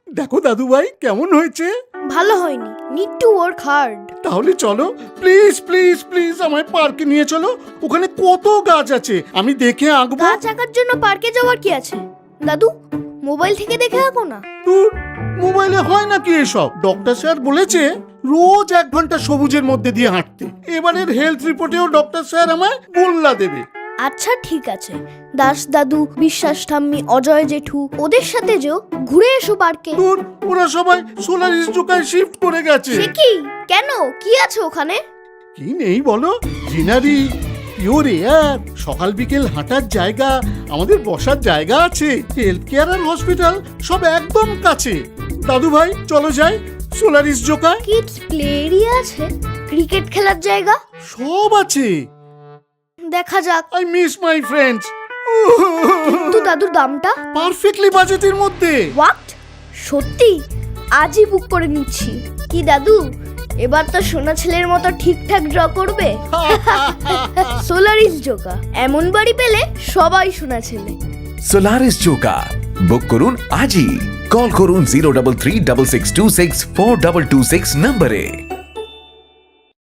দেখো দাদু ভাই কেমন হয়েছে? ভালো হয়নি, নিড টু ওয়ার্ক হার্ড। তাহলে চলো, প্লিজ প্লিজ প্লিজ আমায় পার্কে নিয়ে চলো। ওখানে কত গাছ আছে, আমি দেখে আঁকবো। গাছ আঁকার জন্য পার্কে যাওয়ার কি আছে? দাদু, মোবাইল থেকে দেখে আঁকো না। দূর, মোবাইলে হয় নাকি এসব? ডক্টর স্যার বলেছে রোজ 1 ঘন্টা সবুজের মধ্যে দিয়ে হাঁটতে। এবারের হেলথ রিপোর্টেও ডক্টর স্যার আমায় বললা দেবে। আচ্ছা ঠিক আছে, দাস দাদু, বিশ্বাস ঠাম্মি, অজয় জেঠু ওদের সাথে যেও, ঘুরে এসো পার্কে। দূর, ওরা সবাই সোলারিস জোকায় শিফট করে গেছে। সে কি? কেন, কি আছে ওখানে? কি নেই বলো? গ্রিনারি, পিওর এয়ার, সকাল বিকেল হাঁটার জায়গা, আমাদের বসার জায়গা আছে, হেলথ কেয়ার আর হসপিটাল সব একদম কাছে। দাদু ভাই চলো যাই সোলারিস জোকায়। কিডস প্লে এরিয়া আছে, ক্রিকেট খেলার জায়গা সব আছে। দেখা যাক। I miss my friends. কিন্তু দাদুর দামটা? পারফেক্টলি বাজেটের মধ্যে। হোয়াট? সত্যি? আজই বুক করে নিচ্ছি। কি দাদু, এবার তো সোনা ছেলের মতো ঠিকঠাক ড্র করবে? সোলারিস জোকা, এমন বাড়ি পেলে সবাই সোনা ছেলে। সোলারিস জোকা বুক করুন আজই। কল করুন 03366264226 নম্বরে।